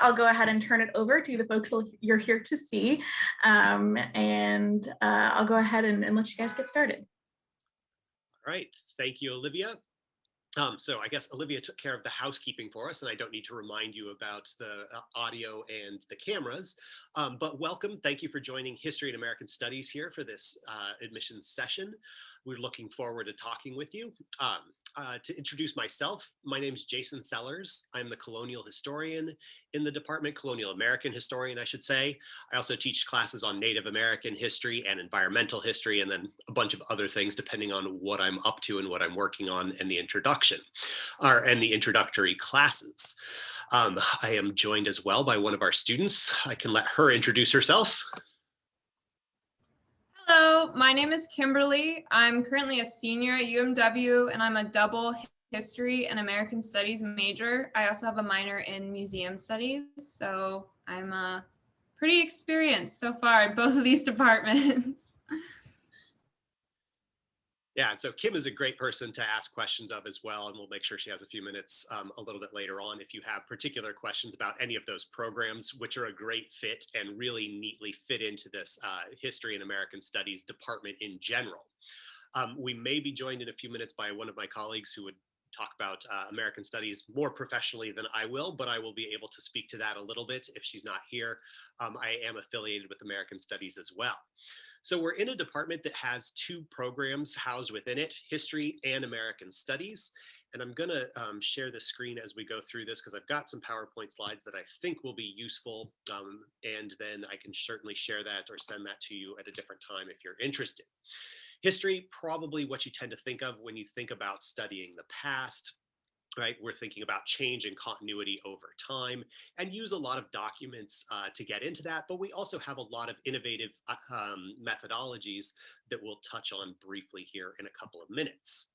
I'll go ahead and turn it over to the folks you're here to see. I'll go ahead and let you guys get started. All right, thank you, Olivia. So I guess Olivia took care of the housekeeping for us, and I don't need to remind you about the audio and the cameras, but welcome. Thank you for joining History and American Studies here for this admissions session. We're looking forward to talking with you. To introduce myself, my name is Jason Sellers. I'm the colonial historian in the department, colonial American historian, I should say. I also teach classes on Native American history and environmental history, and then a bunch of other things depending on what I'm up to and what I'm working on in the introduction, and the introductory classes. I am joined as well by one of our students. I can let her introduce herself. Hello, my name is Kimberly. I'm currently a senior at UMW, and I'm a double history and American studies major. I also have a minor in museum studies, so I'm pretty experienced so far in both of these departments. Yeah, and so Kim is a great person to ask questions of as well, and we'll make sure she has a few minutes a little bit later on if you have particular questions about any of those programs, which are a great fit and really neatly fit into this History and American Studies department in general. We may be joined in a few minutes by one of my colleagues who would talk about American Studies more professionally than I will, but I will be able to speak to that a little bit if she's not here. I am affiliated with American Studies as well. So we're in a department that has two programs housed within it, History and American Studies. And I'm gonna share the screen as we go through this because I've got some PowerPoint slides that I think will be useful. And then I can certainly share that or send that to you at a different time if you're interested. History, probably what you tend to think of when you think about studying the past. Right, we're thinking about change and continuity over time and use a lot of documents to get into that, but we also have a lot of innovative methodologies that we'll touch on briefly here in a couple of minutes.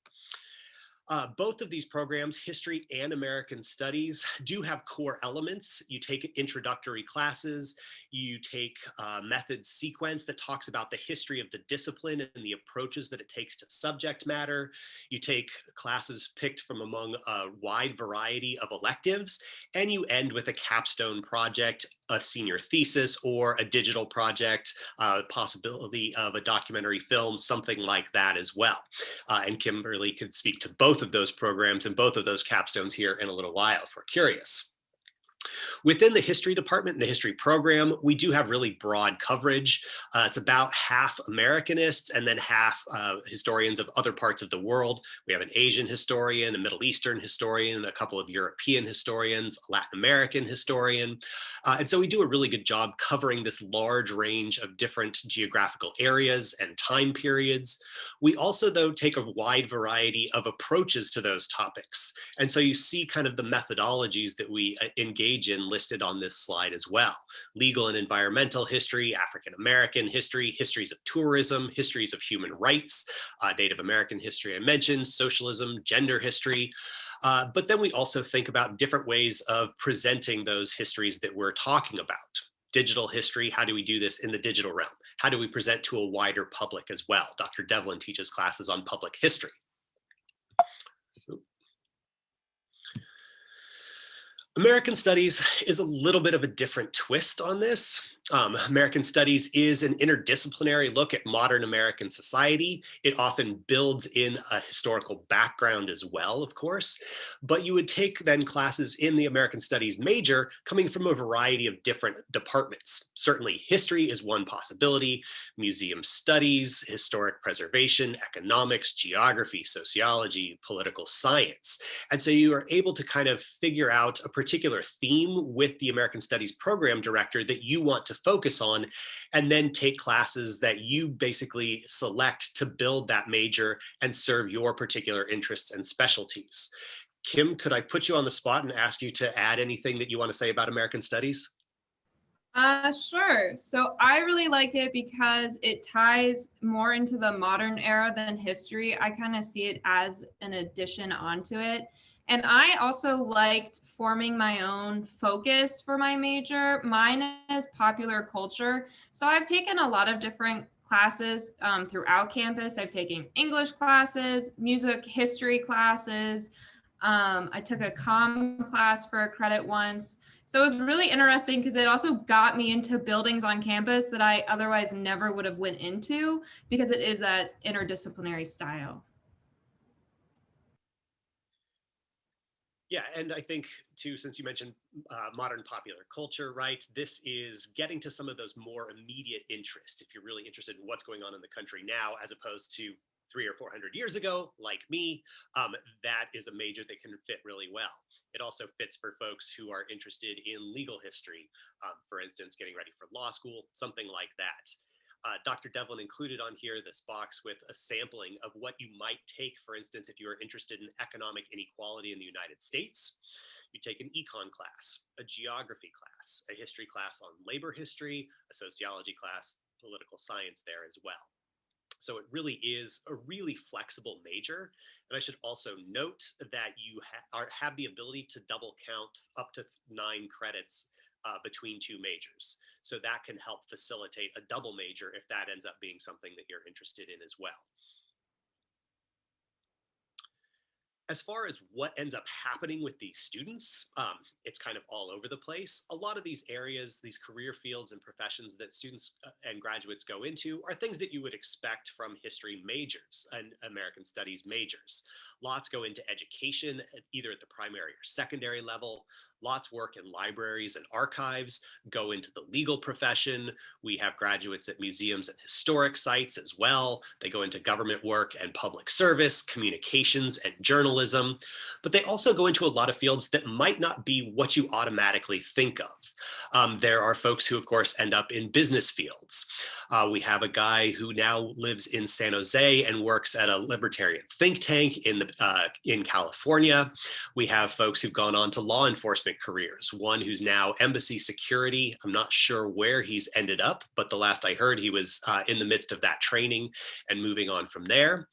Both of these programs, History and American Studies, do have core elements. You take introductory classes, you take a method sequence that talks about the history of the discipline and the approaches that it takes to subject matter. You take classes picked from among a wide variety of electives, and you end with a capstone project, a senior thesis, or a digital project, possibility of a documentary film, something like that as well. And Kimberly could speak to both of those programs and both of those capstones here in a little while if we're curious. Within the history department and the history program, we do have really broad coverage. It's about half Americanists and then half historians of other parts of the world. We have an Asian historian, a Middle Eastern historian, a couple of European historians, a Latin American historian. And so we do a really good job covering this large range of different geographical areas and time periods. We also, though, take a wide variety of approaches to those topics. And so you see kind of the methodologies that we engage in listed on this slide as well. Legal and environmental history, African American history, histories of tourism, histories of human rights, Native American history I mentioned, socialism, gender history. But then we also think about different ways of presenting those histories that we're talking about. Digital history, how do we do this in the digital realm? How do we present to a wider public as well? Dr. Devlin teaches classes on public history. American Studies is a little bit of a different twist on this. American Studies is an interdisciplinary look at modern American society. It often builds in a historical background as well, of course, but you would take then classes in the American Studies major coming from a variety of different departments. Certainly history is one possibility, museum studies, historic preservation, economics, geography, sociology, political science. And so you are able to kind of figure out a particular theme with the American Studies program director that you want to focus on, and then take classes that you basically select to build that major and serve your particular interests and specialties. Kim, could I put you on the spot and ask you to add anything that you want to say about American Studies? Sure. So I really like it because it ties more into the modern era than history. I kind of see it as an addition onto it. And I also liked forming my own focus for my major. Mine is popular culture. So I've taken a lot of different classes throughout campus. I've taken English classes, music history classes. I took a comm class for a credit once. So it was really interesting because it also got me into buildings on campus that I otherwise never would have went into because it is that interdisciplinary style. Yeah, and I think too, since you mentioned modern popular culture, right? This is getting to some of those more immediate interests. If you're really interested in what's going on in the country now, as opposed to 300 or 400 years ago, like me, that is a major that can fit really well. It also fits for folks who are interested in legal history, for instance, getting ready for law school, something like that. Dr. Devlin included on here this box with a sampling of what you might take, for instance, if you are interested in economic inequality in the United States. You take an econ class, a geography class, a history class on labor history, a sociology class, political science there as well. So it really is a really flexible major. And I should also note that you have the ability to double count up to 9 credits between 2 majors. So that can help facilitate a double major if that ends up being something that you're interested in as well. As far as what ends up happening with these students, it's kind of all over the place. A lot of these areas, these career fields and professions that students and graduates go into are things that you would expect from history majors and American studies majors. Lots go into education, either at the primary or secondary level. Lots work in libraries and archives, go into the legal profession. We have graduates at museums and historic sites as well. They go into government work and public service, communications and journalism, but they also go into a lot of fields that might not be what you automatically think of. There are folks who, of course, end up in business fields. We have a guy who now lives in San Jose and works at a libertarian think tank in California. We have folks who've gone on to law enforcement careers, one who's now embassy security. I'm not sure where he's ended up, but the last I heard, he was in the midst of that training and moving on from there.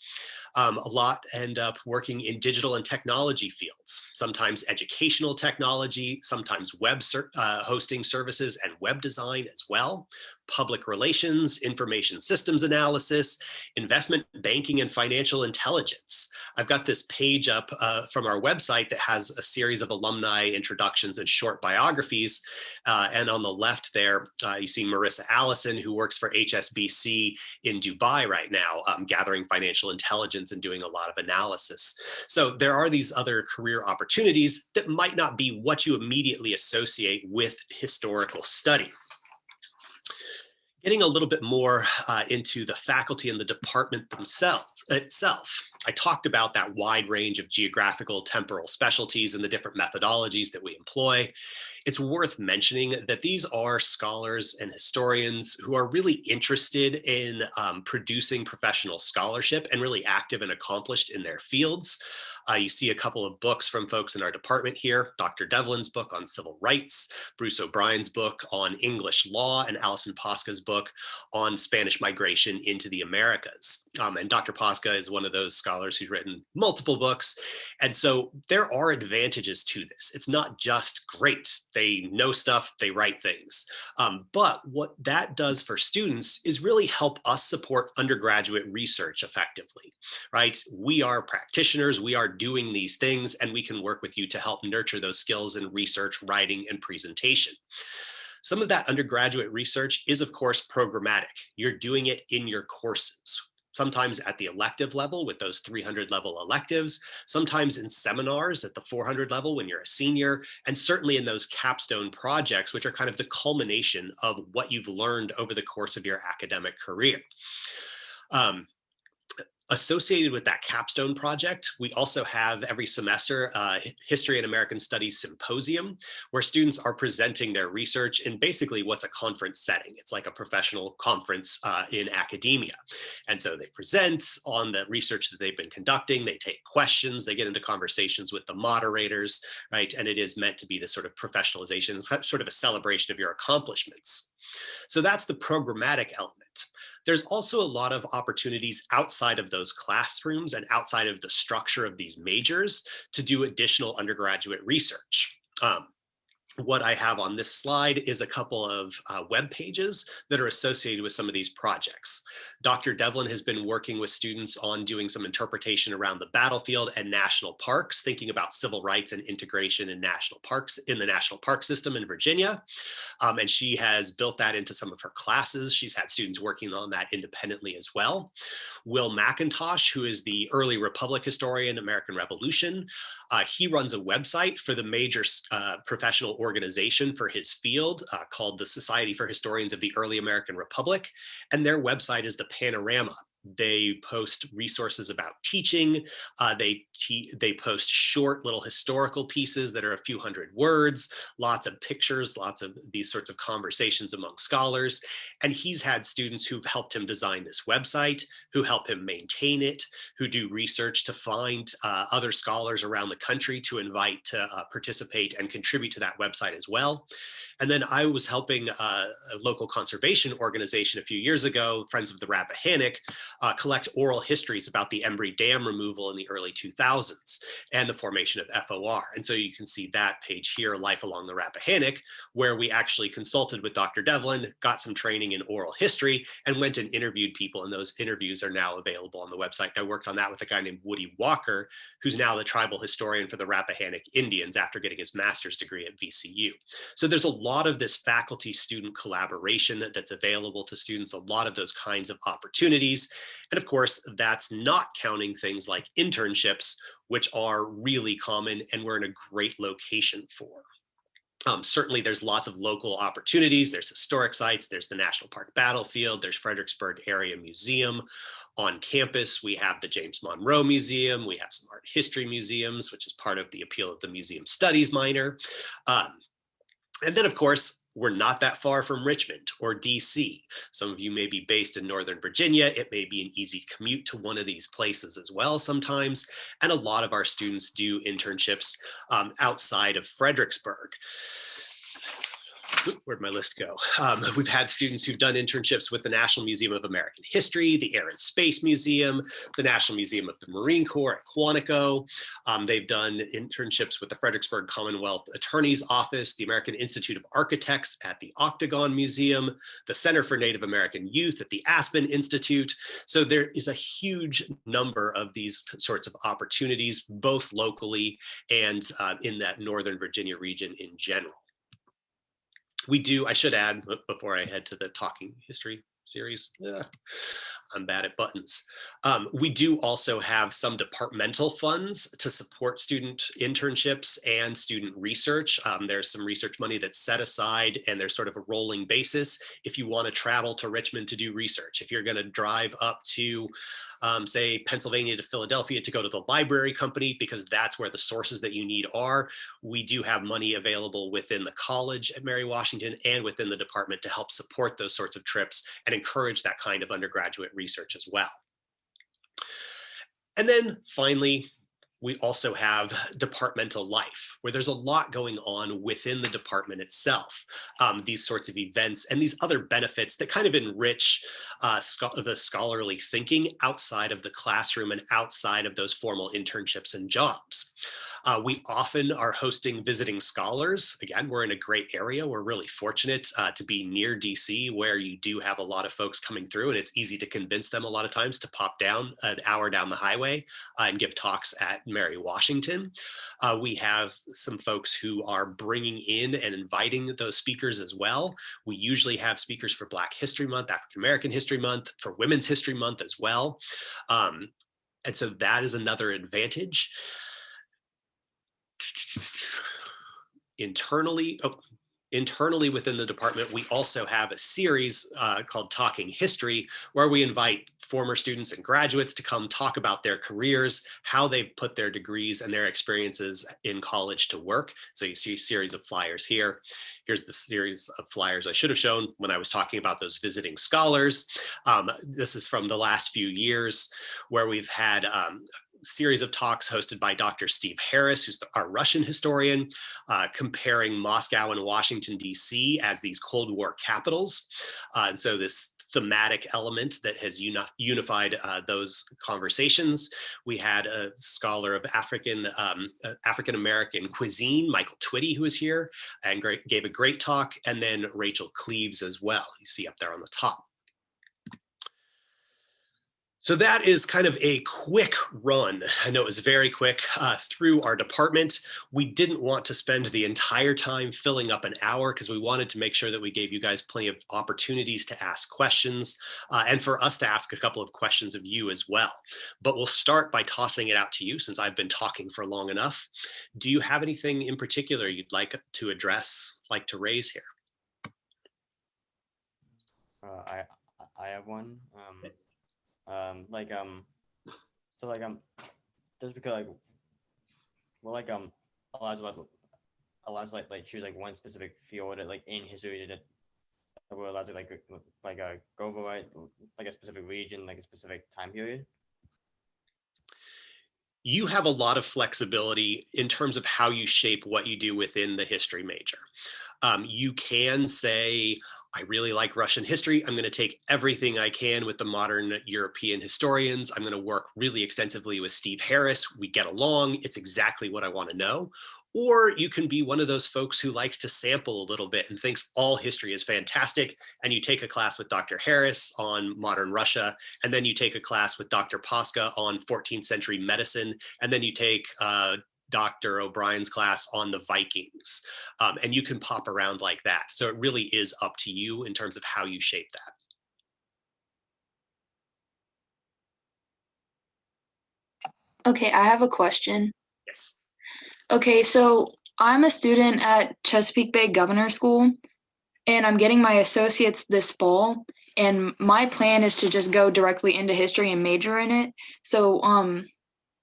A lot end up working in digital and technology fields, sometimes educational technology, sometimes web hosting services and web design as well, public relations, information systems analysis, investment banking and financial intelligence. I've got this page up from our website that has a series of alumni introductions and short biographies. And on the left there, you see Marissa Allison, who works for HSBC in Dubai right now, gathering financial intelligence and doing a lot of analysis. So there are these other career opportunities that might not be what you immediately associate with historical study. Getting a little bit more into the faculty and the department itself. I talked about that wide range of geographical temporal specialties and the different methodologies that we employ. It's worth mentioning that these are scholars and historians who are really interested in producing professional scholarship and really active and accomplished in their fields. You see a couple of books from folks in our department here, Dr. Devlin's book on civil rights, Bruce O'Brien's book on English law, and Alison Posca's book on Spanish migration into the Americas. And Dr. Posca is one of those scholars who's written multiple books. And so there are advantages to this. It's not just great. They know stuff, they write things. But what that does for students is really help us support undergraduate research effectively, right? We are practitioners, we are doing these things, and we can work with you to help nurture those skills in research, writing, and presentation. Some of that undergraduate research is, of course, programmatic. You're doing it in your courses, sometimes at the elective level with those 300 level electives, sometimes in seminars at the 400 level when you're a senior, and certainly in those capstone projects, which are kind of the culmination of what you've learned over the course of your academic career. Associated with that capstone project, we also have every semester History and American Studies Symposium, where students are presenting their research in basically what's a conference setting. It's like a professional conference in academia. And so they present on the research that they've been conducting, they take questions, they get into conversations with the moderators, right? And it is meant to be this sort of professionalization, sort of a celebration of your accomplishments. So that's the programmatic element. There's also a lot of opportunities outside of those classrooms and outside of the structure of these majors to do additional undergraduate research. what I have on this slide is a couple of web pages that are associated with some of these projects. Dr. Devlin has been working with students on doing some interpretation around the battlefield and national parks, thinking about civil rights and integration in national parks, in the national park system in Virginia. And she has built that into some of her classes. She's had students working on that independently as well. Will McIntosh, who is the early Republic historian, American Revolution, he runs a website for the major professional organization for his field called the Society for Historians of the Early American Republic. And their website is the Panorama. They post resources about teaching. They post short little historical pieces that are a few hundred words, lots of pictures, lots of these sorts of conversations among scholars. And he's had students who've helped him design this website, who help him maintain it, who do research to find other scholars around the country to invite to participate and contribute to that website as well. And then I was helping a local conservation organization a few years ago, Friends of the Rappahannock, collect oral histories about the Embry Dam removal in the early 2000s and the formation of FOR. And so you can see that page here, Life Along the Rappahannock, where we actually consulted with Dr. Devlin, got some training in oral history, and went and interviewed people. And those interviews are now available on the website. I worked on that with a guy named Woody Walker, who's now the tribal historian for the Rappahannock Indians after getting his master's degree at VCU. So there's a lot of this faculty-student collaboration that's available to students, a lot of those kinds of opportunities. And of course, that's not counting things like internships, which are really common and we're in a great location for. Certainly, there's lots of local opportunities. There's historic sites. There's the National Park Battlefield. There's Fredericksburg Area Museum. On campus, we have the James Monroe Museum. We have some art history museums, which is part of the appeal of the museum studies minor. And then, of course, we're not that far from Richmond or DC. Some of you may be based in Northern Virginia. It may be an easy commute to one of these places as well sometimes. And a lot of our students do internships outside of Fredericksburg. Where'd my list go? We've had students who've done internships with the National Museum of American History, the Air and Space Museum, the National Museum of the Marine Corps at Quantico. They've done internships with the Fredericksburg Commonwealth Attorney's Office, the American Institute of Architects at the Octagon Museum, the Center for Native American Youth at the Aspen Institute. So there is a huge number of these sorts of opportunities, both locally and in that Northern Virginia region in general. We do, I should add, before I head to the Talking History series, I'm bad at buttons. We do also have some departmental funds to support student internships and student research. There's some research money that's set aside and there's sort of a rolling basis if you want to travel to Richmond to do research. If you're going to drive up to say Pennsylvania to Philadelphia to go to the library company, because that's where the sources that you need are. We do have money available within the college at Mary Washington and within the department to help support those sorts of trips and encourage that kind of undergraduate research as well. And then finally, we also have departmental life, where there's a lot going on within the department itself. These sorts of events and these other benefits that kind of enrich the scholarly thinking outside of the classroom and outside of those formal internships and jobs. We often are hosting visiting scholars. Again, we're in a great area. We're really fortunate to be near DC, where you do have a lot of folks coming through, and it's easy to convince them a lot of times to pop down an hour down the highway and give talks at Mary Washington. We have some folks who are bringing in and inviting those speakers as well. We usually have speakers for Black History Month, African American History Month, for Women's History Month as well. And so that is another advantage. Internally within the department, we also have a series called Talking History, where we invite former students and graduates to come talk about their careers, how they've put their degrees and their experiences in college to work. So you see a series of flyers here. Here's the series of flyers I should have shown when I was talking about those visiting scholars. This is from the last few years, where we've had series of talks hosted by Dr. Steve Harris, who's our Russian historian, comparing Moscow and Washington, D.C. as these Cold War capitals. And so this thematic element that has unified those conversations. We had a scholar of African-American cuisine, Michael Twitty, who was here and gave a great talk, and then Rachel Cleaves as well, you see up there on the top. So that is kind of a quick run. I know it was very quick through our department. We didn't want to spend the entire time filling up an hour because we wanted to make sure that we gave you guys plenty of opportunities to ask questions and for us to ask a couple of questions of you as well. But we'll start by tossing it out to you since I've been talking for long enough. Do you have anything in particular you'd like to address, like to raise here? I have one. Just because we're allowed to choose one specific field in history that we're allowed to go over a specific region, a specific time period. You have a lot of flexibility in terms of how you shape what you do within the history major. You can say, I really like Russian history. I'm going to take everything I can with the modern European historians. I'm going to work really extensively with Steve Harris. We get along. It's exactly what I want to know. Or you can be one of those folks who likes to sample a little bit and thinks all history is fantastic. And you take a class with Dr. Harris on modern Russia. And then you take a class with Dr. Posca on 14th century medicine. And then you take Dr. O'Brien's class on the Vikings. And you can pop around like that. So it really is up to you in terms of how you shape that. Okay, I have a question. Yes. Okay, so I'm a student at Chesapeake Bay Governor School, and I'm getting my associates this fall. And my plan is to just go directly into history and major in it. So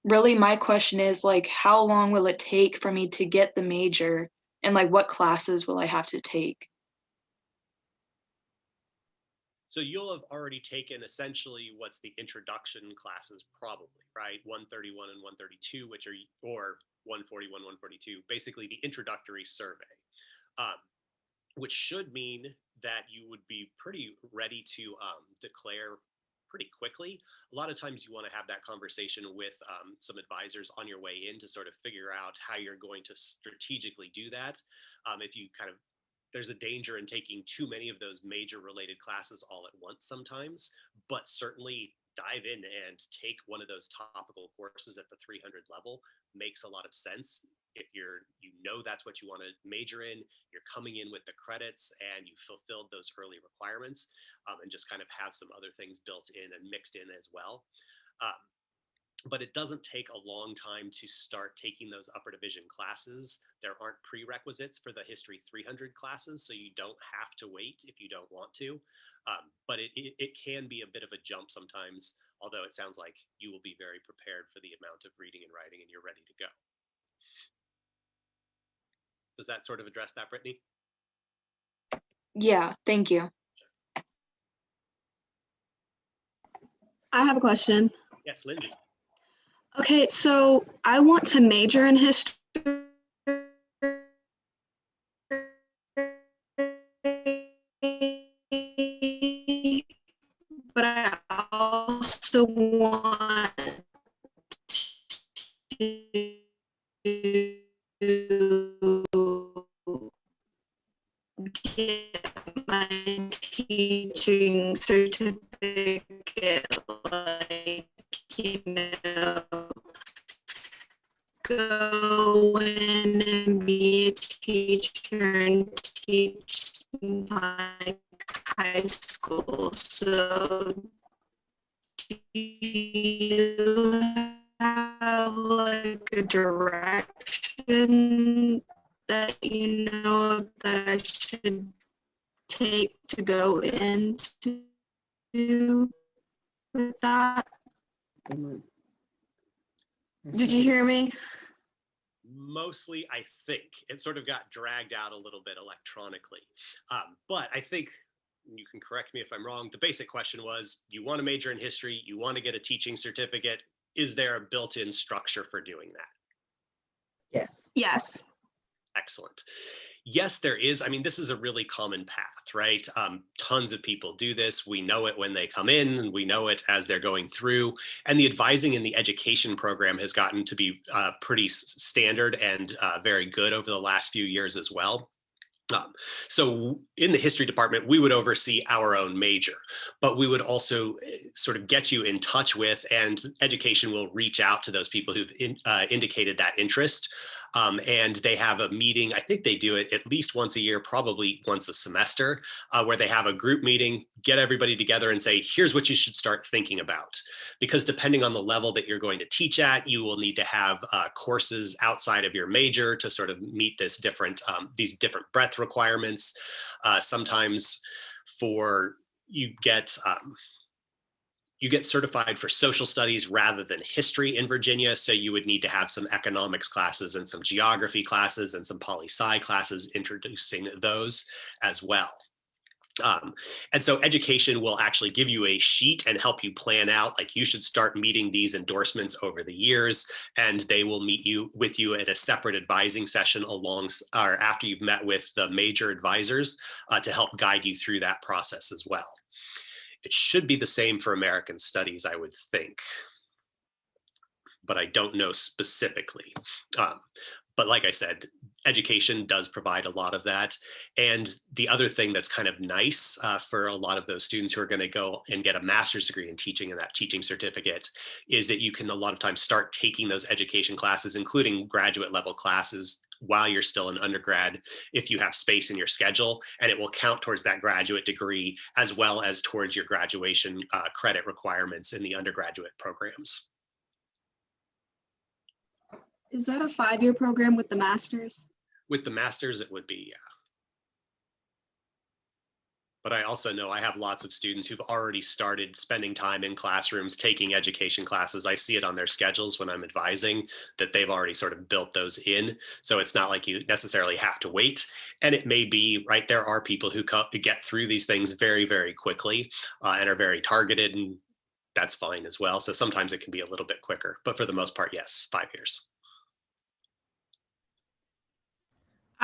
really my question is how long will it take for me to get the major, and what classes will I have to take? So you'll have already taken essentially what's the introduction classes probably, right? 131 and 132, which are, or 141, 142, basically the introductory survey, which should mean that you would be pretty ready to declare pretty quickly. A lot of times you want to have that conversation with some advisors on your way in to sort of figure out how you're going to strategically do that. If you there's a danger in taking too many of those major related classes all at once sometimes, but certainly dive in and take one of those topical courses at the 300 level makes a lot of sense. If that's what you want to major in, you're coming in with the credits and you fulfilled those early requirements, and just kind of have some other things built in and mixed in as well. But it doesn't take a long time to start taking those upper division classes. There aren't prerequisites for the History 300 classes, so you don't have to wait if you don't want to. But it can be a bit of a jump sometimes, although it sounds like you will be very prepared for the amount of reading and writing and you're ready to go. Does that sort of address that, Brittany? Yeah, thank you. I have a question. Yes, Lindsay. Okay, so I want to major in history, but I also want to get my teaching certificate, go in and be a teacher and teach like high school. So do you have a direction that that I should take to go into with that? Did you hear me? Mostly, I think. It sort of got dragged out a little bit electronically. But I think, you can correct me if I'm wrong, the basic question was, you want to major in history, you want to get a teaching certificate. Is there a built-in structure for doing that? Yes. Yes. Excellent. Yes, there is. I mean, this is a really common path. path, right? Tons of people do this. We know it when they come in, and we know it as they're going through. And the advising in the education program has gotten to be pretty standard and very good over the last few years as well. So in the history department, we would oversee our own major, but we would also sort of get you in touch with, and education will reach out to those people who've indicated that interest. And they have a meeting. I think they do it at least once a year, probably once a semester, where they have a group meeting, get everybody together and say, here's what you should start thinking about. Because depending on the level that you're going to teach at, you will need to have courses outside of your major to sort of meet this these different breadth requirements. Sometimes you get certified for social studies rather than history in Virginia. So you would need to have some economics classes and some geography classes and some poli-sci classes introducing those as well. And so education will actually give you a sheet and help you plan out, like, you should start meeting these endorsements over the years, and they will meet with you at a separate advising session or after you've met with the major advisors to help guide you through that process as well. It should be the same for American Studies, I would think, but I don't know specifically. But like I said, education does provide a lot of that. And the other thing that's kind of nice for a lot of those students who are going to go and get a master's degree in teaching and that teaching certificate is that you can a lot of times start taking those education classes, including graduate level classes, while you're still an undergrad, if you have space in your schedule, and it will count towards that graduate degree as well as towards your graduation credit requirements in the undergraduate programs. Is that a 5-year program with the master's? With the master's, it would be, yeah. But I also know I have lots of students who've already started spending time in classrooms, taking education classes. I see it on their schedules when I'm advising that they've already sort of built those in. So it's not like you necessarily have to wait. And it may be, right, there are people who get through these things very, very quickly and are very targeted, and that's fine as well. So sometimes it can be a little bit quicker, but for the most part, yes, 5 years.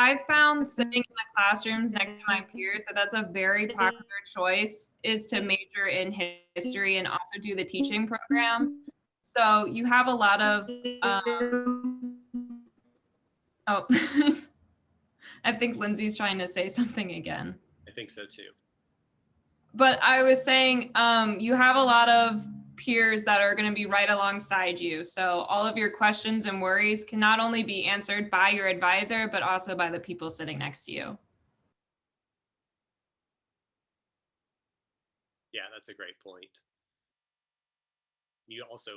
I found sitting in the classrooms next to my peers that's a very popular choice, is to major in history and also do the teaching program. So you have a lot of, oh, I think Lindsay's trying to say something again. I think so too. But I was saying, you have a lot of peers that are going to be right alongside you. So all of your questions and worries can not only be answered by your advisor, but also by the people sitting next to you. Yeah, that's a great point. You also,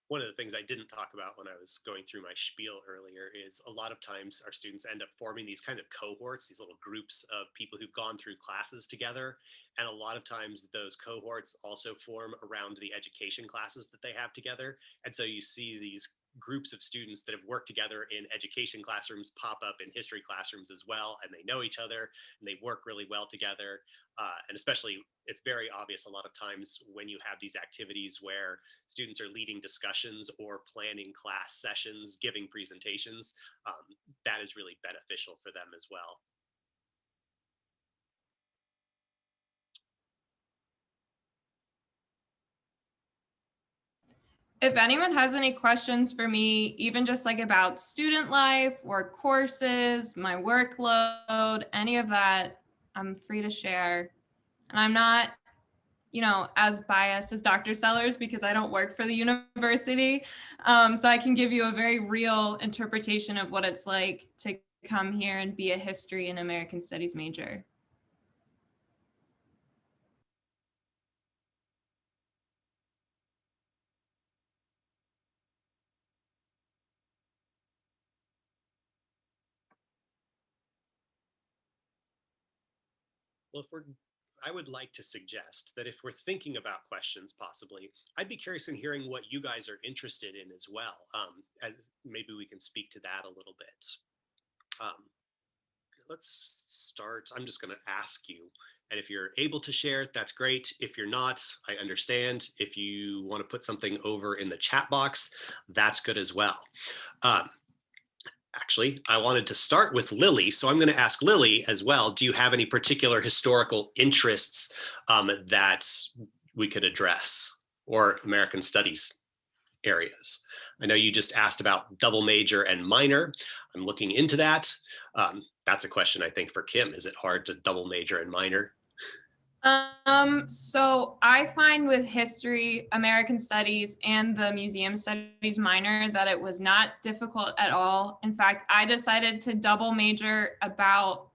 one of the things I didn't talk about when I was going through my spiel earlier is a lot of times our students end up forming these kind of cohorts, these little groups of people who've gone through classes together. And a lot of times those cohorts also form around the education classes that they have together. And so you see these groups of students that have worked together in education classrooms pop up in history classrooms as well, and they know each other and they work really well together. And especially, it's very obvious a lot of times when you have these activities where students are leading discussions or planning class sessions, giving presentations, that is really beneficial for them as well. If anyone has any questions for me, even just like about student life or courses, my workload, any of that, I'm free to share. And I'm not, as biased as Dr. Sellers because I don't work for the university. So I can give you a very real interpretation of what it's like to come here and be a history and American Studies major. Well, I would like to suggest that if we're thinking about questions, possibly, I'd be curious in hearing what you guys are interested in as well. As maybe we can speak to that a little bit. Let's start. I'm just going to ask you, and if you're able to share, that's great. If you're not, I understand. If you want to put something over in the chat box, that's good as well. Actually, I wanted to start with Lily, so I'm going to ask Lily as well. Do you have any particular historical interests that we could address, or American Studies areas? I know you just asked about double major and minor. I'm looking into that. That's a question I think for Kim. Is it hard to double major and minor? So I find with history, American studies, and the museum studies minor that it was not difficult at all. In fact, I decided to double major about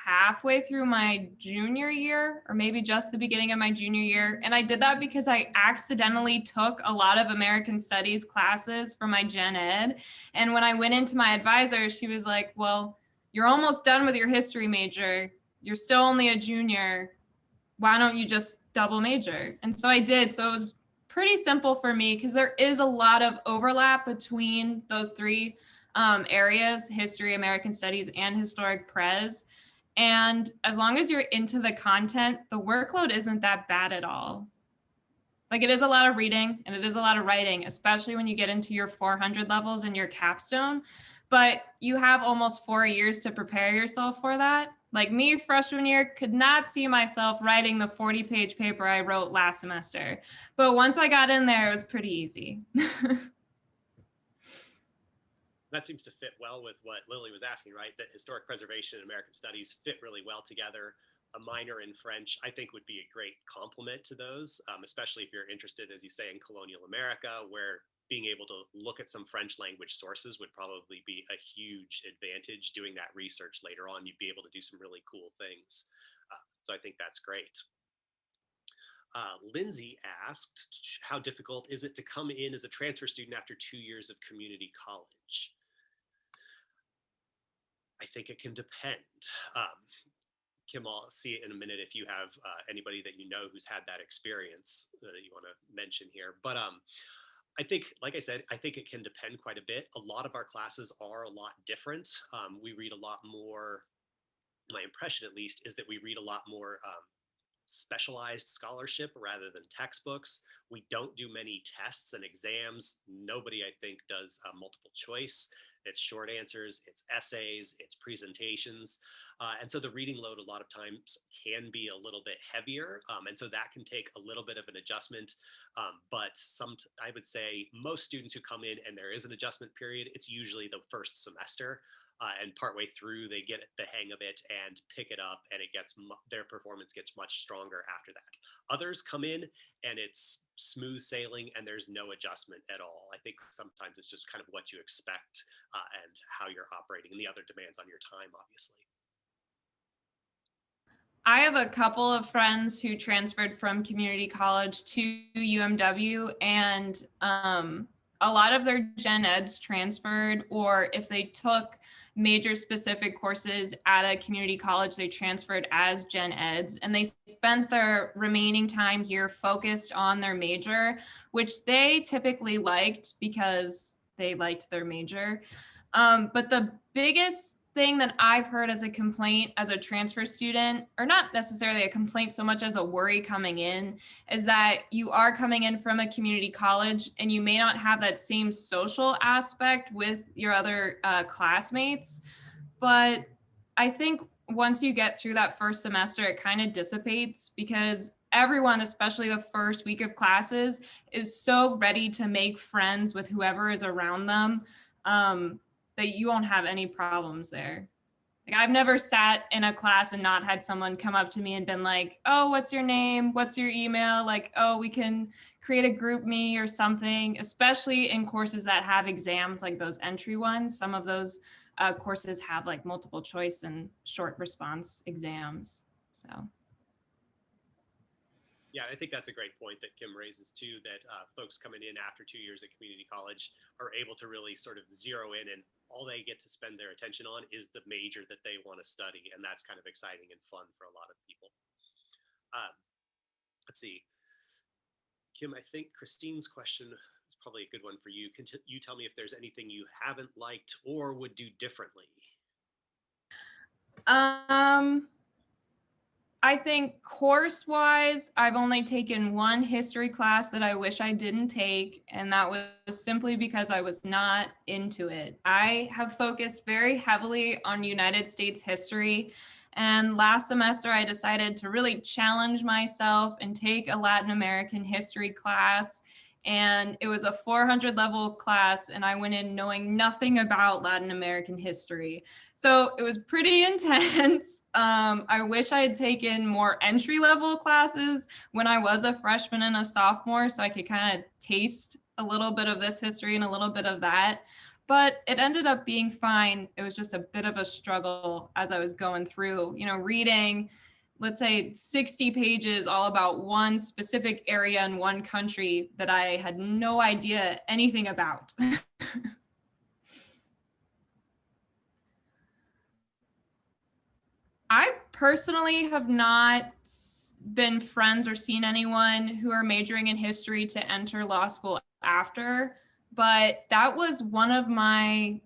halfway through my junior year, or maybe just the beginning of my junior year. And I did that because I accidentally took a lot of American studies classes for my gen ed. And when I went into my advisor, she was like, well, you're almost done with your history major. You're still only a junior. Why don't you just double major? And so I did. So it was pretty simple for me because there is a lot of overlap between those three areas, history, American studies, and historic pres. And as long as you're into the content, the workload isn't that bad at all. Like, it is a lot of reading and it is a lot of writing, especially when you get into your 400 levels in your capstone. But you have almost 4 years to prepare yourself for that. Like me, freshman year, could not see myself writing the 40-page paper I wrote last semester. But once I got in there, it was pretty easy. That seems to fit well with what Lily was asking, right? That historic preservation and American studies fit really well together. A minor in French, I think, would be a great complement to those, especially if you're interested, as you say, in colonial America, where being able to look at some French language sources would probably be a huge advantage. Doing that research later on, you'd be able to do some really cool things. So I think that's great. Lindsay asked, how difficult is it to come in as a transfer student after 2 years of community college? I think it can depend. Kim, I'll see it in a minute if you have anybody that you know who's had that experience that you want to mention here. But I think, like I said, I think it can depend quite a bit. A lot of our classes are a lot different. We read a lot more, my impression at least, is that we read a lot more specialized scholarship rather than textbooks. We don't do many tests and exams. Nobody, I think, does multiple choice. It's short answers, it's essays, it's presentations. And so the reading load a lot of times can be a little bit heavier. And so that can take a little bit of an adjustment. But I would say most students who come in and there is an adjustment period, it's usually the first semester. And partway through, they get the hang of it and pick it up, and their performance gets much stronger after that. Others come in and it's smooth sailing and there's no adjustment at all. I think sometimes it's just kind of what you expect and how you're operating and the other demands on your time, obviously. I have a couple of friends who transferred from community college to UMW, and a lot of their gen eds transferred, or if they took major specific courses at a community college, they transferred as gen eds, and they spent their remaining time here focused on their major, which they typically liked because they liked their major. But the biggest thing that I've heard as a complaint as a transfer student, or not necessarily a complaint so much as a worry coming in, is that you are coming in from a community college and you may not have that same social aspect with your other classmates. But I think once you get through that first semester, it kind of dissipates because everyone, especially the first week of classes, is so ready to make friends with whoever is around them. That you won't have any problems there. Like, I've never sat in a class and not had someone come up to me and been like, oh, what's your name? What's your email? Like, oh, we can create a group me or something, especially in courses that have exams like those entry ones. Some of those courses have like multiple choice and short response exams. So. Yeah, I think that's a great point that Kim raises too, that folks coming in after 2 years at community college are able to really sort of zero in, and all they get to spend their attention on is the major that they want to study. And that's kind of exciting and fun for a lot of people. Let's see. Kim, I think Christine's question is probably a good one for you. Can you tell me if there's anything you haven't liked or would do differently? I I think course-wise, I've only taken one history class that I wish I didn't take, and that was simply because I was not into it. I have focused very heavily on United States history, and last semester I decided to really challenge myself and take a Latin American history class. And it was a 400 level class, and I went in knowing nothing about Latin American history. So it was pretty intense. I wish I had taken more entry level classes when I was a freshman and a sophomore, so I could kind of taste a little bit of this history and a little bit of that. But it ended up being fine. It was just a bit of a struggle as I was going through, reading, let's say 60 pages all about one specific area in one country that I had no idea anything about. I personally have not been friends or seen anyone who are majoring in history to enter law school after, but that was one of my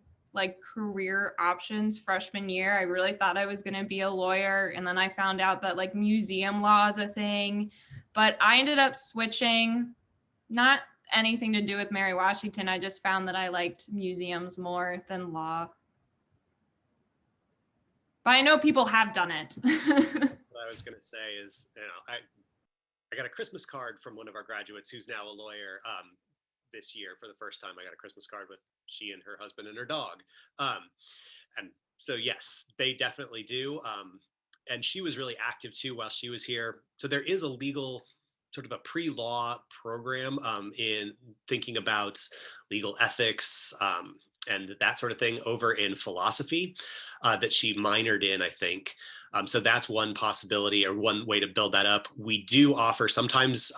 career options freshman year. I really thought I was going to be a lawyer, and then I found out that museum law is a thing, but I ended up switching. Not anything to do with Mary Washington. I just found that I liked museums more than law. But I know people have done it. What I was going to say is, I got a Christmas card from one of our graduates who's now a lawyer. This year, for the first time, I got a Christmas card with she and her husband and her dog. And so, yes, they definitely do. And she was really active too while she was here. So there is a legal sort of a pre-law program in thinking about legal ethics and that sort of thing over in philosophy that she minored in, I think. So that's one possibility or one way to build that up. We do offer sometimes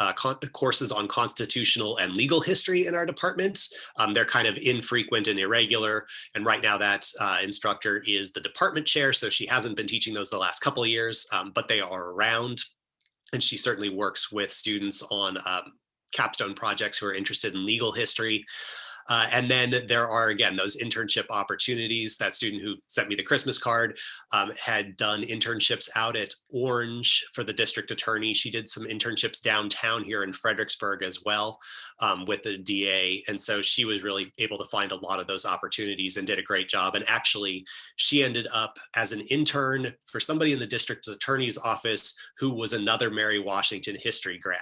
courses on constitutional and legal history in our department. They're kind of infrequent and irregular. And right now that instructor is the department chair. So she hasn't been teaching those the last couple of years, but they are around. And she certainly works with students on capstone projects who are interested in legal history. And then there are, again, those internship opportunities. That student who sent me the Christmas card had done internships out at Orange for the district attorney. She did some internships downtown here in Fredericksburg as well with the DA. And so she was really able to find a lot of those opportunities and did a great job. And actually, she ended up as an intern for somebody in the district attorney's office who was another Mary Washington history grad.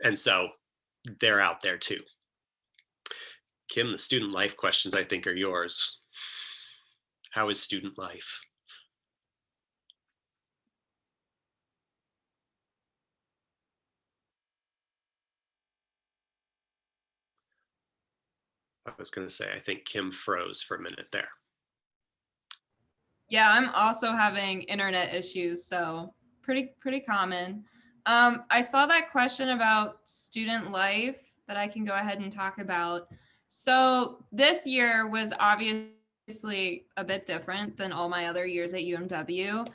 And so they're out there too. Kim, the student life questions, I think, are yours. How is student life? I was going to say, I think Kim froze for a minute there. Yeah, I'm also having internet issues, so pretty common. I saw that question about student life that I can go ahead and talk about. So this year was obviously a bit different than all my other years at UMW.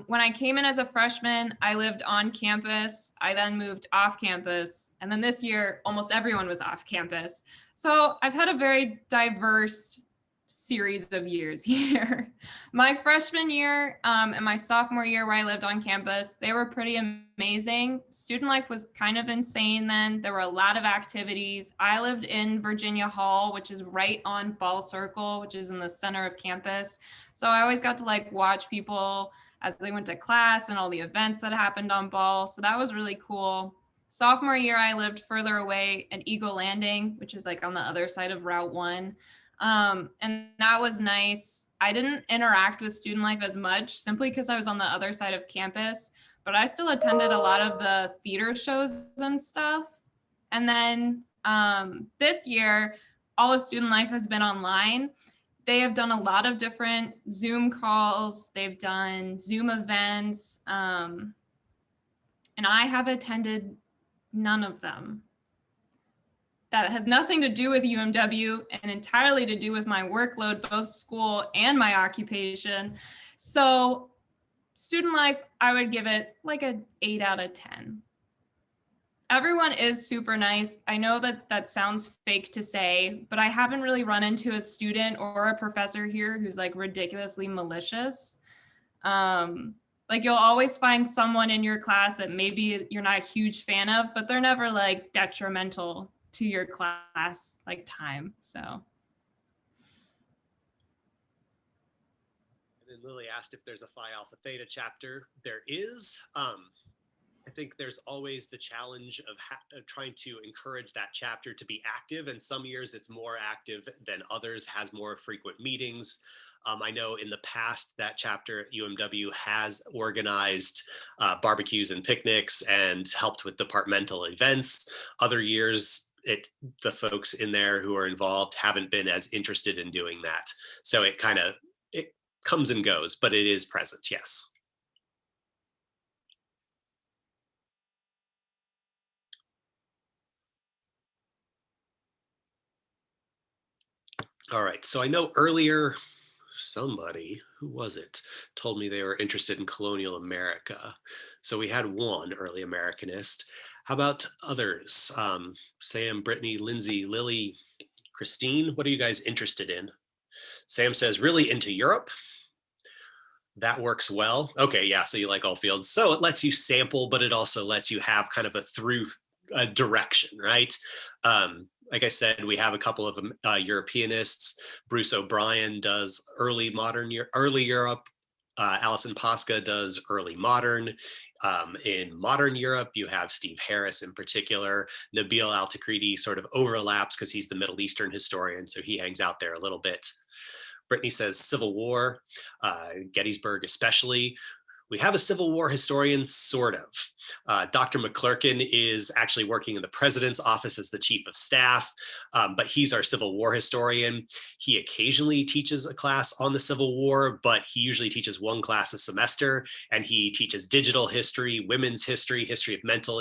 When I came in as a freshman, I lived on campus. I then moved off campus. And then this year, almost everyone was off campus. So I've had a very diverse series of years here. My freshman year and my sophomore year where I lived on campus, they were pretty amazing. Student life was kind of insane then. There were a lot of activities. I lived in Virginia Hall, which is right on Ball Circle, which is in the center of campus. So I always got to watch people as they went to class and all the events that happened on Ball. So that was really cool. Sophomore year, I lived further away at Eagle Landing, which is on the other side of Route 1. And that was nice. I didn't interact with student life as much simply because I was on the other side of campus, but I still attended a lot of the theater shows and stuff. And then this year, all of student life has been online. They have done a lot of different Zoom calls. They've done Zoom events. And I have attended none of them. That has nothing to do with UMW and entirely to do with my workload, both school and my occupation. So student life, I would give it an 8 out of 10. Everyone is super nice. I know that sounds fake to say, but I haven't really run into a student or a professor here who's ridiculously malicious. Like you'll always find someone in your class that maybe you're not a huge fan of, but they're never like detrimental to your class like time. So. And then Lily asked if there's a Phi Alpha Theta chapter. There is. I think there's always the challenge of trying to encourage that chapter to be active. And some years it's more active than others, has more frequent meetings. I know in the past that chapter at UMW has organized barbecues and picnics and helped with departmental events. Other years, the folks in there who are involved haven't been as interested in doing that. So it comes and goes, but it is present, yes. All right, so I know earlier somebody, who was it, told me they were interested in colonial America. So we had one early Americanist. How about others? Sam, Brittany, Lindsay, Lily, Christine, what are you guys interested in? Sam says, really into Europe. That works well. Okay, yeah, so you like all fields. So it lets you sample, but it also lets you have kind of a direction, right? Like I said, we have a couple of Europeanists. Bruce O'Brien does early Europe. Alison Pasca does early modern. In modern Europe, you have Steve Harris in particular. Nabil Al-Takriti sort of overlaps because he's the Middle Eastern historian, so he hangs out there a little bit. Brittany says Civil War, Gettysburg especially. We have a Civil War historian, sort of. Dr. Mcclurkin is actually working in the president's office as the chief of staff, but he's our Civil War historian. He occasionally teaches a class on the Civil War, but he usually teaches one class a semester, and he teaches digital history, women's history, history of mental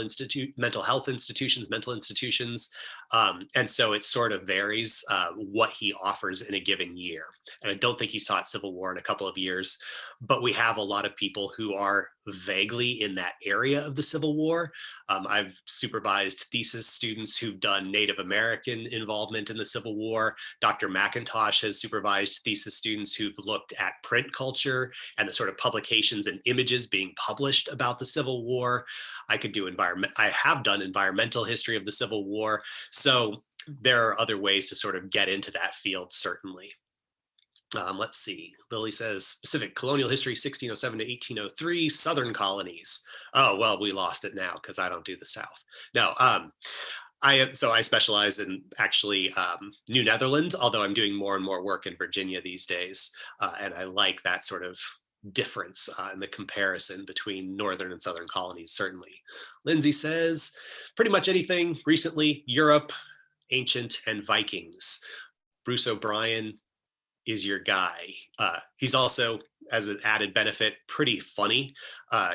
health institutions, mental institutions. And so it sort of varies what he offers in a given year. And I don't think he's taught Civil War in a couple of years, but we have a lot of people who are vaguely in that area of the Civil War. I've supervised thesis students who've done Native American involvement in the Civil War. Dr. McIntosh has supervised thesis students who've looked at print culture and the sort of publications and images being published about the Civil War. I have done environmental history of the Civil War. So there are other ways to sort of get into that field, certainly. Let's see. Lily says specific colonial history, 1607 to 1803, Southern colonies. Oh, well, we lost it now because I don't do the South. No, I specialize in actually New Netherlands, although I'm doing more and more work in Virginia these days. And I like that sort of difference in the comparison between Northern and Southern colonies, certainly. Lindsay says pretty much anything recently, Europe, ancient, and Vikings. Bruce O'Brien is your guy. He's also, as an added benefit, pretty funny.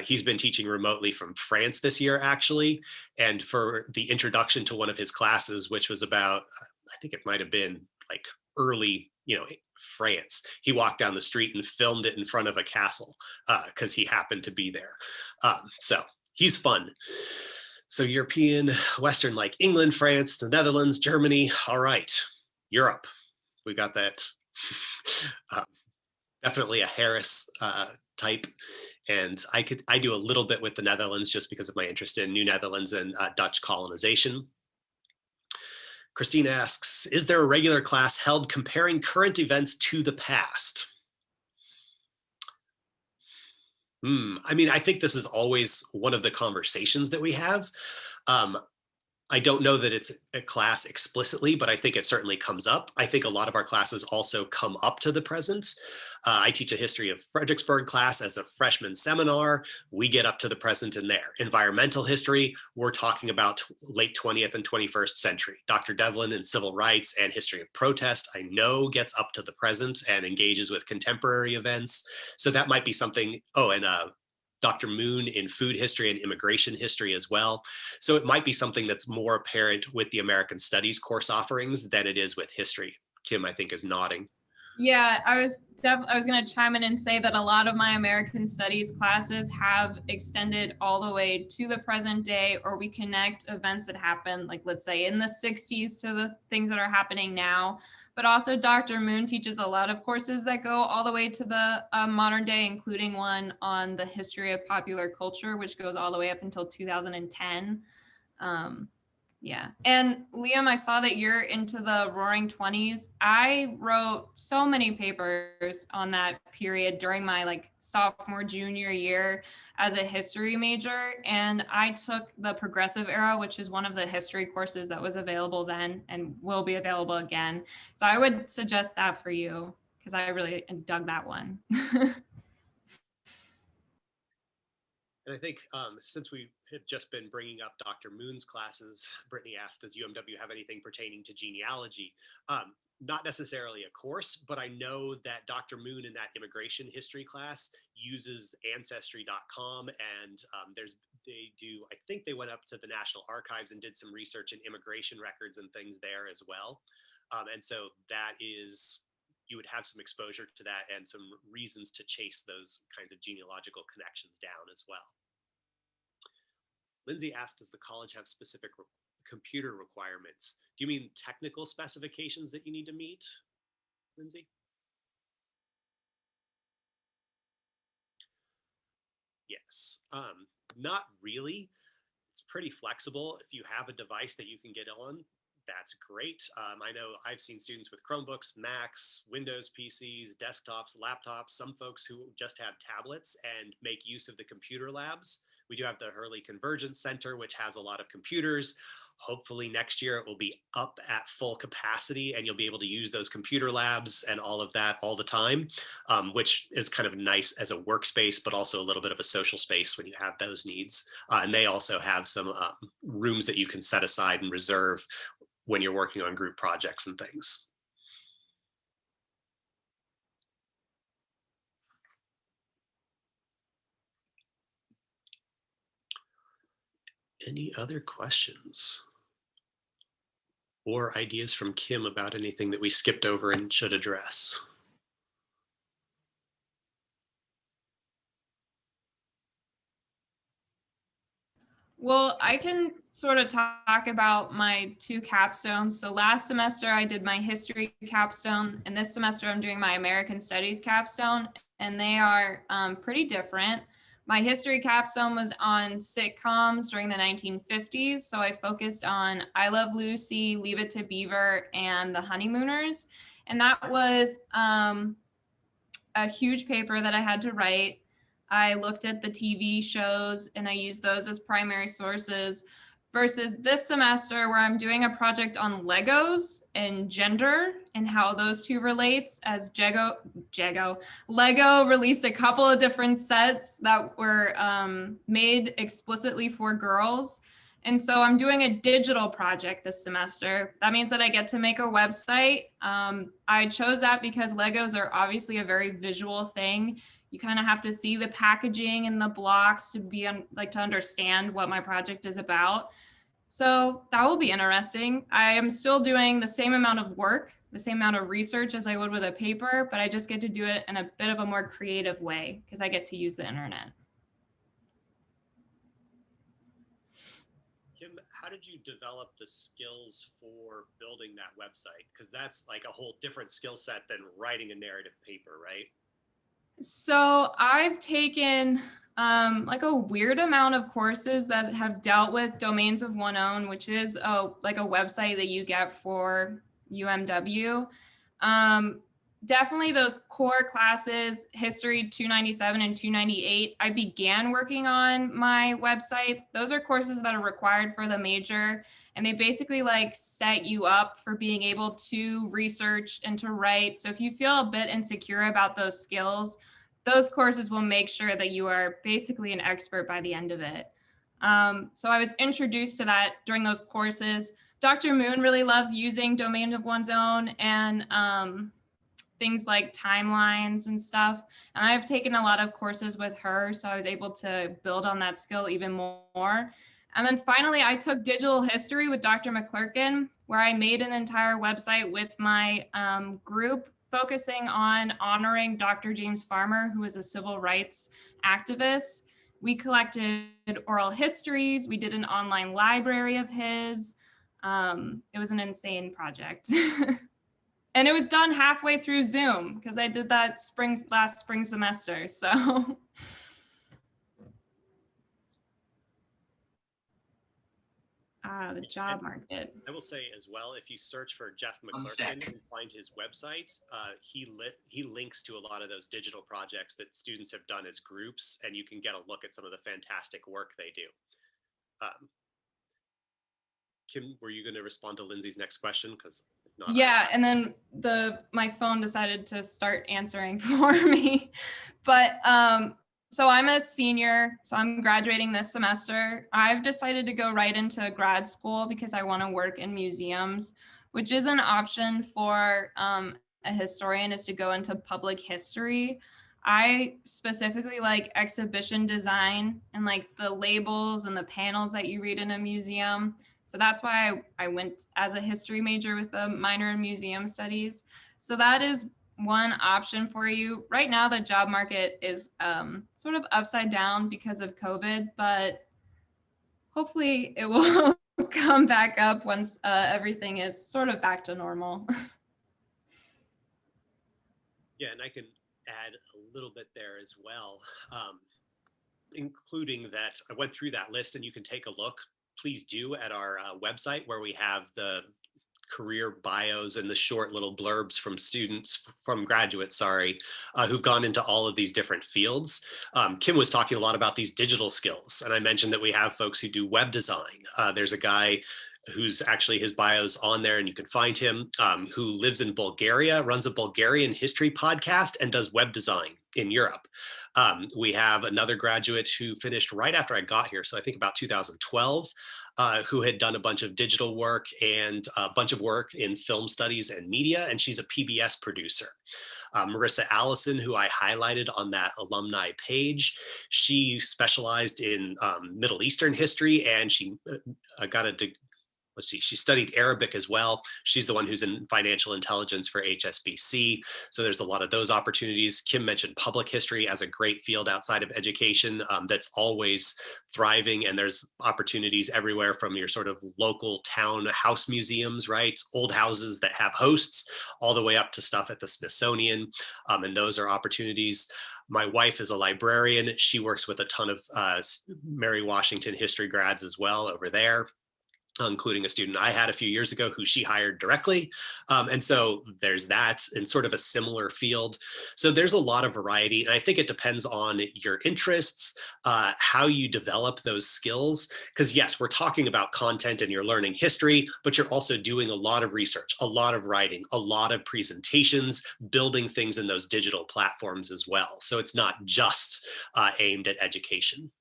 He's been teaching remotely from France this year, actually. And for the introduction to one of his classes, which was about, I think it might have been like early, France, he walked down the street and filmed it in front of a castle because he happened to be there. So he's fun. So European, Western, like England, France, the Netherlands, Germany. All right, Europe. We got that. Definitely a Harris type, and I do a little bit with the Netherlands just because of my interest in New Netherlands and Dutch colonization. Christine asks, is there a regular class held comparing current events to the past? I mean, I think this is always one of the conversations that we have. I don't know that it's a class explicitly, but I think it certainly comes up. I think a lot of our classes also come up to the present. I teach a history of Fredericksburg class as a freshman seminar. We get up to the present in there. Environmental history, we're talking about late 20th and 21st century. Dr. Devlin in civil rights and history of protest, I know gets up to the present and engages with contemporary events. So that might be something, and Dr. Moon in food history and immigration history as well. So it might be something that's more apparent with the American Studies course offerings than it is with history. Kim, I think, is nodding. Yeah, I was going to chime in and say that a lot of my American Studies classes have extended all the way to the present day, or we connect events that happened, like let's say in the 60s to the things that are happening now. but also Dr. Moon teaches a lot of courses that go all the way to the modern day, including one on the history of popular culture, which goes all the way up until 2010. Yeah. And Liam, I saw that you're into the Roaring 20s. I wrote so many papers on that period during my like sophomore, junior year as a history major. And I took the Progressive Era, which is one of the history courses that was available then and will be available again. So I would suggest that for you because I really dug that one. And I think since we have just been bringing up Dr. Moon's classes, Brittany asked, does UMW have anything pertaining to genealogy? Not necessarily a course, but I know that Dr. Moon in that immigration history class uses ancestry.com, and I think they went up to the National Archives and did some research in immigration records and things there as well. And so that is, you would have some exposure to that and some reasons to chase those kinds of genealogical connections down as well. Lindsay asked, does the college have specific computer requirements? Do you mean technical specifications that you need to meet, Lindsay? Yes, not really. It's pretty flexible. If you have a device that you can get on, that's great. I know I've seen students with Chromebooks, Macs, Windows PCs, desktops, laptops, some folks who just have tablets and make use of the computer labs. We do have the Hurley Convergence Center, which has a lot of computers. Hopefully next year it will be up at full capacity and you'll be able to use those computer labs and all of that all the time, which is kind of nice as a workspace, but also a little bit of a social space when you have those needs. And they also have some rooms that you can set aside and reserve when you're working on group projects and things. Any other questions or ideas from Kim about anything that we skipped over and should address? Well, I can sort of talk about my two capstones. So last semester I did my history capstone, and this semester I'm doing my American Studies capstone, and they are pretty different. My history capstone was on sitcoms during the 1950s. So I focused on I Love Lucy, Leave It to Beaver, and The Honeymooners. And that was a huge paper that I had to write. I looked at the TV shows and I used those as primary sources versus this semester where I'm doing a project on Legos and gender and how those two relates as Lego released a couple of different sets that were made explicitly for girls. And so I'm doing a digital project this semester. That means that I get to make a website. I chose that because Legos are obviously a very visual thing. You kind of have to see the packaging and the blocks to be to understand what my project is about. So that will be interesting. I am still doing the same amount of work, the same amount of research as I would with a paper, but I just get to do it in a bit of a more creative way because I get to use the internet. Kim, how did you develop the skills for building that website? Because that's like a whole different skill set than writing a narrative paper, right? So I've taken like a weird amount of courses that have dealt with domains of one own, which is like a website that you get for UMW. Definitely those core classes, History 297 and 298, I began working on my website. Those are courses that are required for the major, and they basically like set you up for being able to research and to write. So if you feel a bit insecure about those skills, those courses will make sure that you are basically an expert by the end of it. So I was introduced to that during those courses. Dr. Moon really loves using domain of one's own and things like timelines and stuff. And I've taken a lot of courses with her, so I was able to build on that skill even more. And then finally, I took digital history with Dr. Mcclurkin, where I made an entire website with my group focusing on honoring Dr. James Farmer, who is a civil rights activist. We collected oral histories. We did an online library of his. It was an insane project. And it was done halfway through Zoom because I did that last spring semester. So the job market. I will say as well, if you search for Jeff Mcclurkin and find his website, he links to a lot of those digital projects that students have done as groups, and you can get a look at some of the fantastic work they do. Kim, were you going to respond to Lindsay's next question? Because if not, yeah, and then my phone decided to start answering for me. But so I'm a senior, so I'm graduating this semester. I've decided to go right into grad school because I want to work in museums, which is an option for a historian, is to go into public history. I specifically like exhibition design and like the labels and the panels that you read in a museum. So that's why I went as a history major with a minor in museum studies. So that is one option for you. Right now, the job market is sort of upside down because of COVID, but hopefully it will come back up once everything is sort of back to normal. yeah, and I can add a little bit there as well, including that I went through that list, and you can take a look. Please do at our website, where we have the career bios and the short little blurbs from graduates, who've gone into all of these different fields. Kim was talking a lot about these digital skills, and I mentioned that we have folks who do web design. There's a guy who's actually, his bio's on there and you can find him, who lives in Bulgaria, runs a Bulgarian history podcast, and does web design in Europe. We have another graduate who finished right after I got here, so I think about 2012, who had done a bunch of digital work and a bunch of work in film studies and media, and she's a PBS producer. Marissa Allison, who I highlighted on that alumni page, she specialized in Middle Eastern history, and she got a she studied Arabic as well. She's the one who's in financial intelligence for HSBC. So there's a lot of those opportunities. Kim mentioned public history as a great field outside of education that's always thriving. And there's opportunities everywhere from your sort of local town house museums, right? Old houses that have hosts, all the way up to stuff at the Smithsonian. And those are opportunities. My wife is a librarian. She works with a ton of Mary Washington history grads as well over there, including a student I had a few years ago who she hired directly. And so there's that in sort of a similar field. So there's a lot of variety. And I think it depends on your interests, how you develop those skills. Because yes, we're talking about content and you're learning history, but you're also doing a lot of research, a lot of writing, a lot of presentations, building things in those digital platforms as well. So it's not just aimed at education.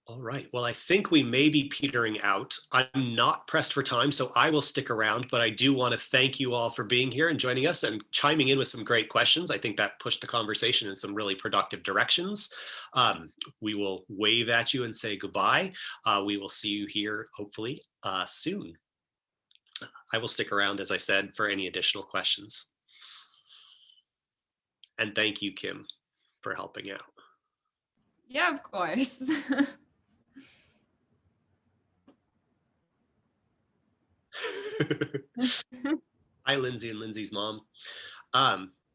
All right, well, I think we may be petering out. I'm not pressed for time, so I will stick around, but I do want to thank you all for being here and joining us and chiming in with some great questions. I think that pushed the conversation in some really productive directions. We will wave at you and say goodbye. We will see you here, hopefully, soon. I will stick around, as I said, for any additional questions. And thank you, Kim, for helping out. Yeah, of course. Hi, Lindsay and Lindsay's mom.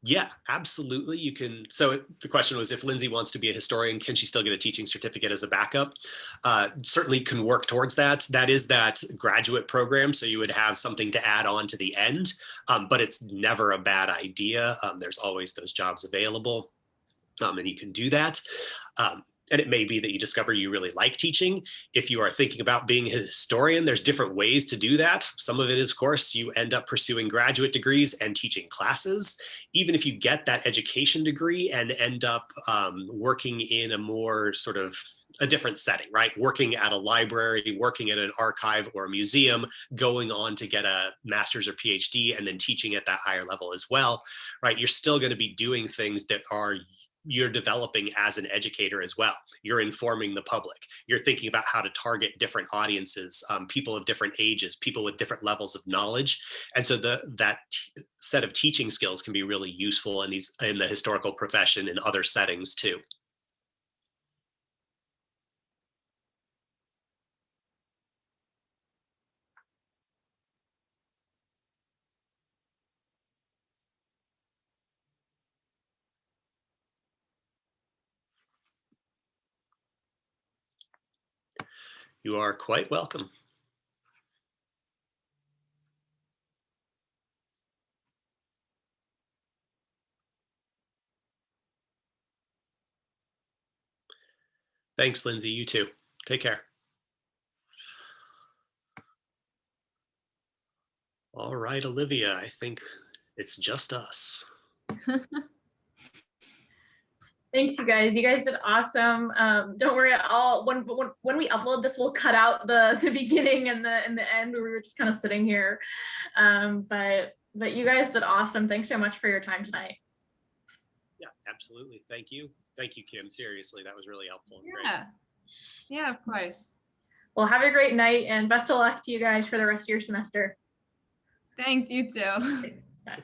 Yeah, absolutely. You can. So the question was, if Lindsay wants to be a historian, can she still get a teaching certificate as a backup? Certainly can work towards that. That is that graduate program. So you would have something to add on to the end, but it's never a bad idea. There's always those jobs available, and you can do that. And it may be that you discover you really like teaching. If you are thinking about being a historian, there's different ways to do that. Some of it is, of course, you end up pursuing graduate degrees and teaching classes. Even if you get that education degree and end up working in a more sort of a different setting, right? Working at a library, working at an archive or a museum, going on to get a master's or PhD, and then teaching at that higher level as well, right? You're still going to be doing things that you're developing as an educator as well. You're informing the public. You're thinking about how to target different audiences, people of different ages, people with different levels of knowledge. And so that set of teaching skills can be really useful in the historical profession and other settings too. You are quite welcome. Thanks, Lindsay. You too. Take care. All right, Olivia, I think it's just us. Thanks, you guys. You guys did awesome. Don't worry at all. When we upload this, we'll cut out the beginning and the end where we were just kind of sitting here. But you guys did awesome. Thanks so much for your time tonight. Yeah, absolutely. Thank you. Thank you, Kim. Seriously, that was really helpful. And Yeah. Yeah, of course. Well, have a great night and best of luck to you guys for the rest of your semester. Thanks, you too. Bye.